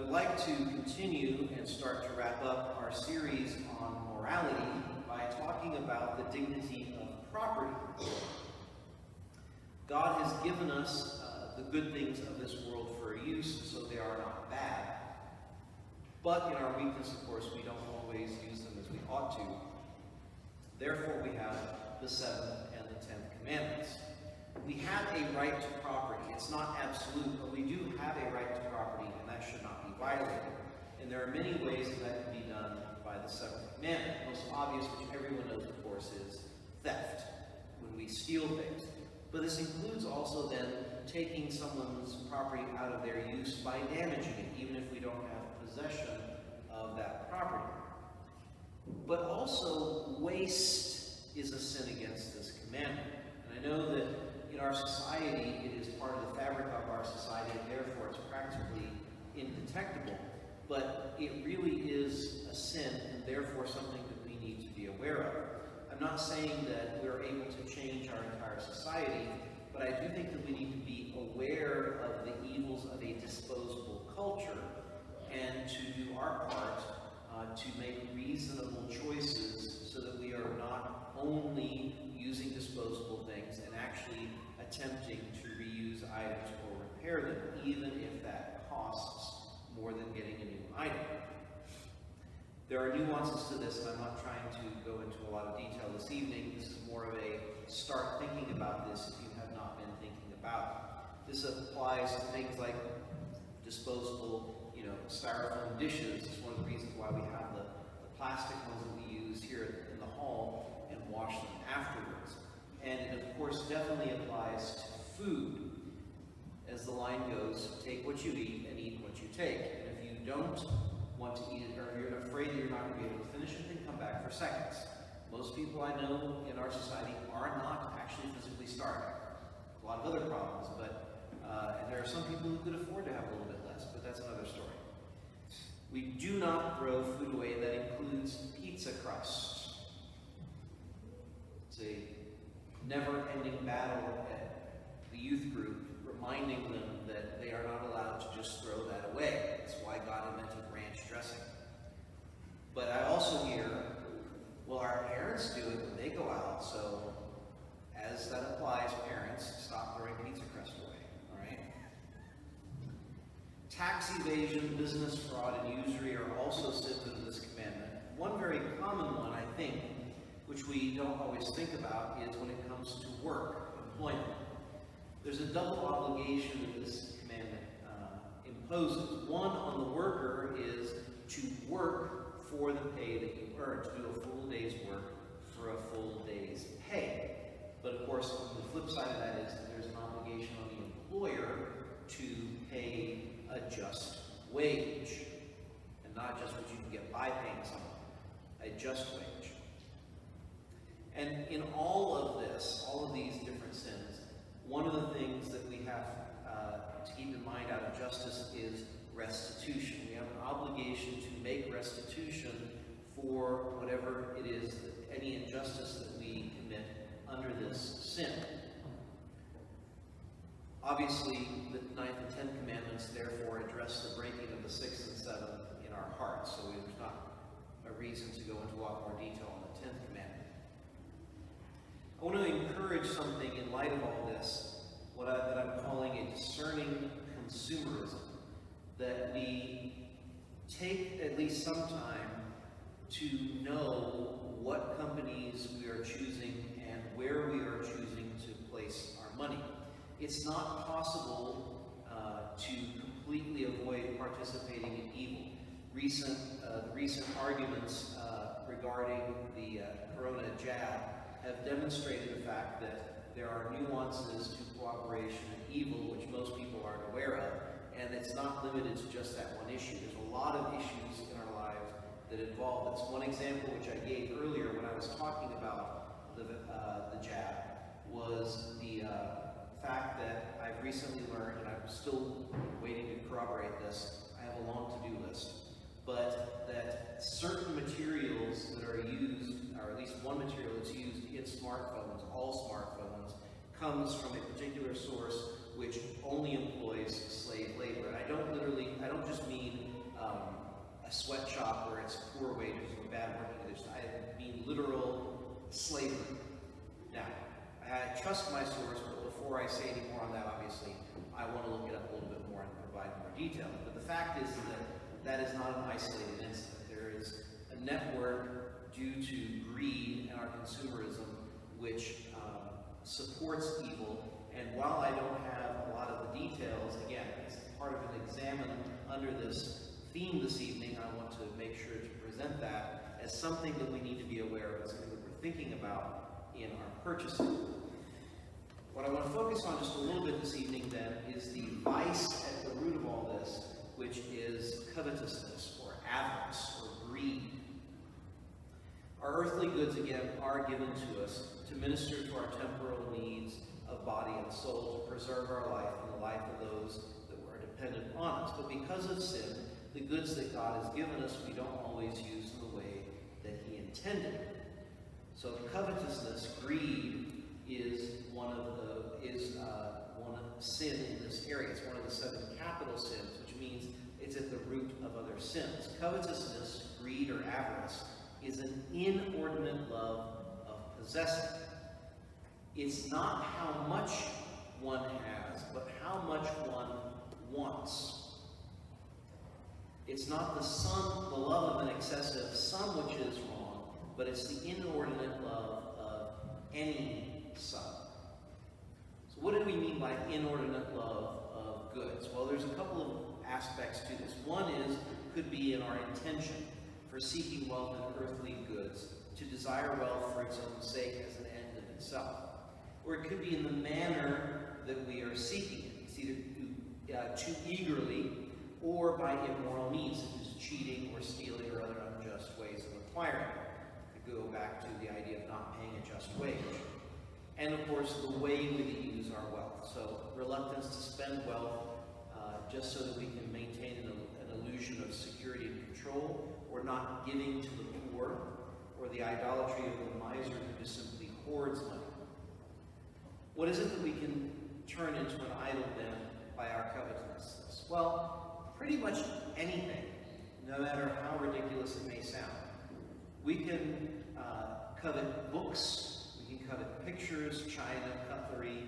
would like to continue and start to wrap up our series on morality by talking about the dignity of property. God has given us the good things of this world for use, so they are not bad. But in our weakness, of course, we don't always use them as we ought to. Therefore, we have the 7th and the 10th commandments. We have a right to property. It's not absolute, but we do have a right to property, and that should not be violated. And there are many ways that can be done by the 7th commandment. The most obvious, which everyone knows, of course, is theft, when we steal things. But this includes also then taking someone's property out of their use by damaging it, even if we don't have possession of that property. But also, waste is a sin against this commandment. And I know that in our society, it is part of the fabric of our society, and therefore it's practically indetectable. But it really is a sin, and therefore something that we need to be aware of. I'm not saying that we're able to change our entire society, but I do think that we need to be aware of the evils of a disposable culture and to do our part to make reasonable choices so that we are not only using disposable things and actually attempting to reuse items or repair them, even if that costs more than getting a new item. There are nuances to this, and I'm not trying to go into a lot of detail this evening. This is more of a start thinking about this if you have not been thinking about it. This applies to things like disposable, styrofoam dishes. It's one of the reasons why we have the plastic ones that we use here in the hall and wash them afterwards. And it, of course, definitely applies to food. As the line goes, take what you eat and eat what you take. And if you don't want to eat it, or you're afraid that you're not going to be able to finish it, then come back for seconds. Most people I know in our society are not actually physically starving. A lot of other problems, but and there are some people who could afford to have a little bit less, but that's another story. We do not throw food away. That includes pizza crust. It's a never-ending battle at the youth group, reminding them that they are not allowed to just throw that away. That's why God invented ranch dressing. But I also hear, well, our parents do it when they go out, so as that applies, parents, stop throwing pizza crust away, all right? Tax evasion, business fraud, and usury are also sins under this commandment. One very common one, I think, which we don't always think about, is when it comes to work, employment. There's a double obligation that this commandment imposes. One on the worker is to work for the pay that you earn, to do a full day's work for a full day's pay. But of course, the flip side of that is that there's an obligation on the employer to pay a just wage, and not just what you can get by paying someone, a just wage. And in all of this, all of these different sins, one of the things that we have to keep in mind out of justice is restitution. We have an obligation to make restitution for whatever it is, any injustice that we commit under this sin. Obviously, the 9th and 10th commandments therefore address the breaking of the 6th and 7th in our hearts, so there's not a reason to go into a lot more detail on the 10th commandment. I want to encourage something in light of all this, that I'm calling a discerning consumerism, that we take at least some time to know what companies we are choosing and where we are choosing to place our money. It's not possible to completely avoid participating in evil. The recent arguments regarding the corona jab have demonstrated the fact that there are nuances to cooperation and evil which most people aren't aware of, and it's not limited to just that one issue. There's a lot of issues in our lives that involve this. One example which I gave earlier when I was talking about the jab was the fact that I've recently learned, and I'm still waiting to corroborate this, I have a long to-do list, but that certain materials that are used, or at least one material that's used in smartphones, all smartphones, comes from a particular source which only employs slave labor. And I don't just mean trust my source, but before I say any more on that, obviously, I want to look it up a little bit more and provide more detail. But the fact is that that is not an isolated incident. There is a network due to greed and our consumerism which supports evil. And while I don't have a lot of the details, again, as part of an examine under this theme this evening, I want to make sure to present that as something that we need to be aware of, as something that we're thinking about in our purchasing. What I want to focus on just a little bit this evening then is the vice at the root of all this, which is covetousness or avarice or greed. Our earthly goods, again, are given to us to minister to our temporal needs of body and soul, to preserve our life and the life of those that were dependent on us. But because of sin, the goods that God has given us, we don't always use in the way that He intended. So covetousness, greed, is one of sin in this area. It's one of the 7 capital sins, which means it's at the root of other sins. Covetousness, greed, or avarice is an inordinate love of possessing. It's not how much one has, but how much one wants. It's not the love of an excessive sum which is wrong, but it's the inordinate love of any sum. So what do we mean by inordinate love of goods? Well, there's a couple of aspects to this. One could be in our intention for seeking wealth in earthly goods, to desire wealth for its own sake as an end in itself. Or it could be in the manner that we are seeking it. It's either too eagerly or by immoral means, such as cheating or stealing or other unjust ways of acquiring it. To go back to the idea of not paying a just wage. And of course, the way we use our wealth. So reluctance to spend wealth just so that we can maintain an illusion of security and control, or not giving to the poor, or the idolatry of the miser who just simply hoards money. What is it that we can turn into an idol then by our covetousness? Well, pretty much anything, no matter how ridiculous it may sound. We can covet books, we can covet pictures, china, cutlery,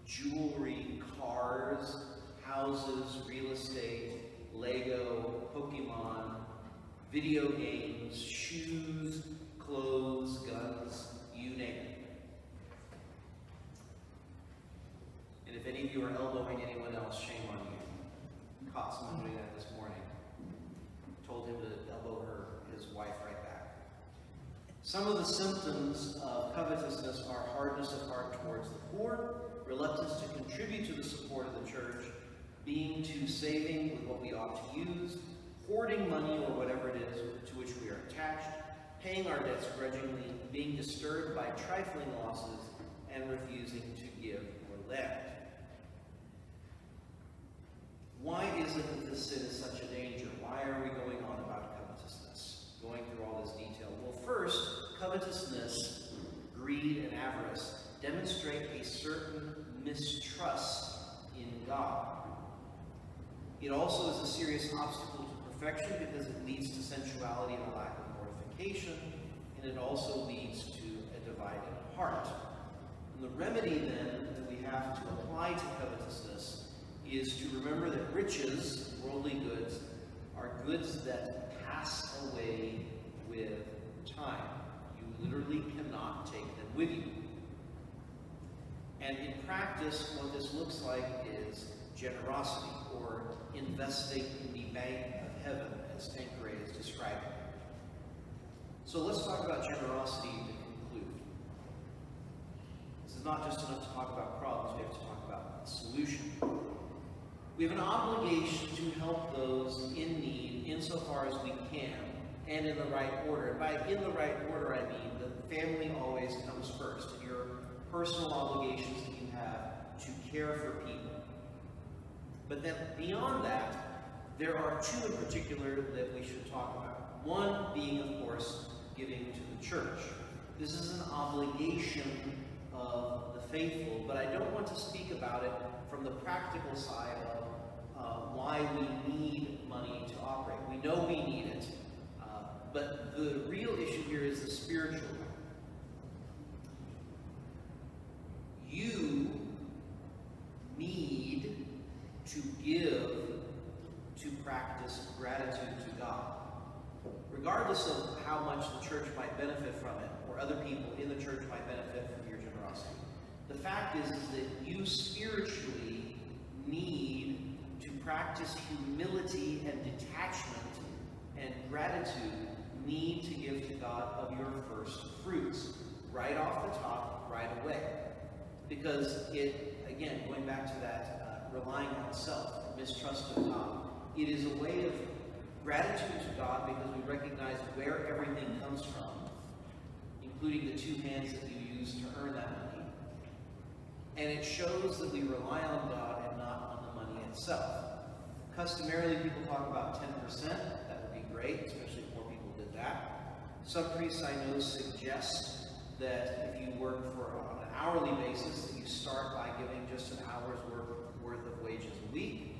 jewelry, cars, houses, real estate, Lego, Pokemon, video games, shoes, clothes, guns, you name it. And if any of you are elbowing anyone else, shame on you. Caught someone doing that this morning. Told him to elbow his wife right back. Some of the symptoms of covetousness are hardness of heart towards the poor, reluctance to contribute to the support of the church, being too saving with what we ought to use, hoarding money or whatever it is to which we are attached, paying our debts grudgingly, being disturbed by trifling losses, and refusing to give or lend. Why is it that this sin is such a danger? Why are we going on about covetousness? Going through all this detail. Well, first, covetousness, greed, and avarice demonstrate a certain mistrust in God. It also is a serious obstacle to perfection because it leads to sensuality and a lack of mortification, and it also leads to a divided heart. And the remedy then that we have to apply to covetousness is to remember that riches, worldly goods, are goods that pass away with time. You literally cannot take them with you. And in practice, what this looks like is generosity, or investing in the bank of heaven, as Tanqueray is describing. So let's talk about generosity to conclude. This is not just enough to talk about problems, we have to talk about a solution. We have an obligation to help those in need insofar as we can, and in the right order. And by in the right order, I mean the family always comes first, and your personal obligations that you have to care for people. But then beyond that, there are two in particular that we should talk about. One being, of course, giving to the church. This is an obligation of the faithful, but I don't want to speak about it from the practical side of why we need money to operate. We know we need it, but the real issue here is the spiritual one. give to practice gratitude to God. Regardless of how much the church might benefit from it, or other people in the church might benefit from your generosity. The fact is that you spiritually need to practice humility and detachment and gratitude, need to give to God of your first fruits, right off the top, right away. Because it, again, going back to that relying on self, mistrust of God, it is a way of gratitude to God because we recognize where everything comes from, including the two hands that you use to earn that money. And it shows that we rely on God and not on the money itself. Customarily, people talk about 10%. That would be great, especially if more people did that. Some priests I know suggest that if you work on an hourly basis, that you start by giving just an hour's worth of wages a week.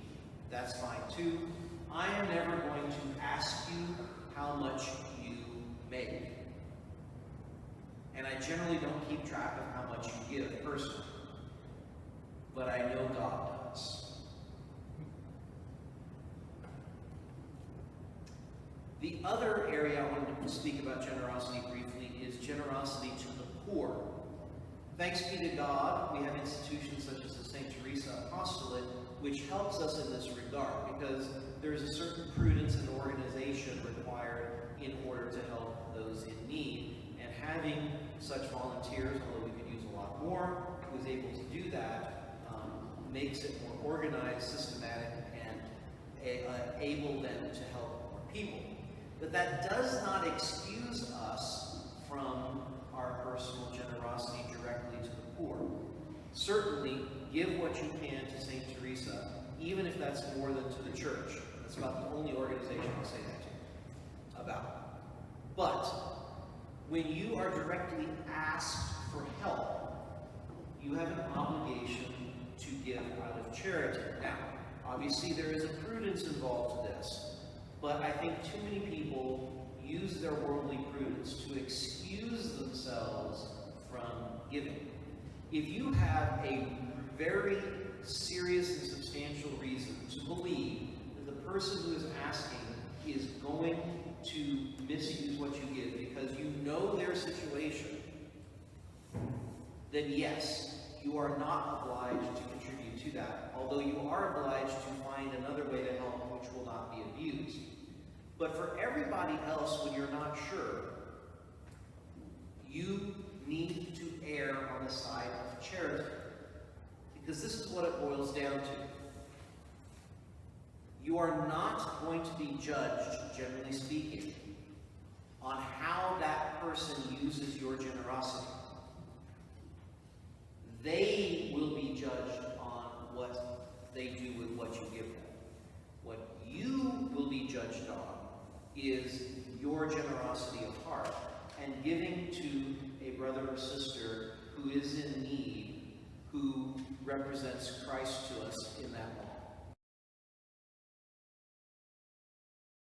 That's fine too. I am never going to ask you how much you make. And I generally don't keep track of how much you give personally. But I know God does. The other area I wanted to speak about generosity briefly is generosity to the poor. Thanks be to God, we have institutions such as the St. Teresa Apostolate, which helps us in this regard, because there is a certain prudence and organization required in order to help those in need. And having such volunteers, although we could use a lot more, who is able to do that, makes it more organized, systematic, and able then to help more people. But that does not excuse us from our personal generosity directly to the poor. Certainly, give what you can to St. Teresa, even if that's more than to the church. That's about the only organization I'll say that to about. But when you are directly asked for help, you have an obligation to give out of charity. Now, obviously there is a prudence involved to this, but I think too many people use their worldly prudence to excuse themselves from giving. If you have a very serious and substantial reason to believe that the person who is asking is going to misuse what you give because you know their situation, then yes, you are not obliged to contribute to that, although you are obliged to find another way to help which will not be abused. But for everybody else, when you're not sure, you need to err on the side of charity. Because this is what it boils down to. You are not going to be judged, generally speaking, on how that person uses your generosity. They will be judged on what they do with what you give them. What you will be judged on is your generosity of heart and giving to a brother or sister who is in need, who represents Christ to us in that moment.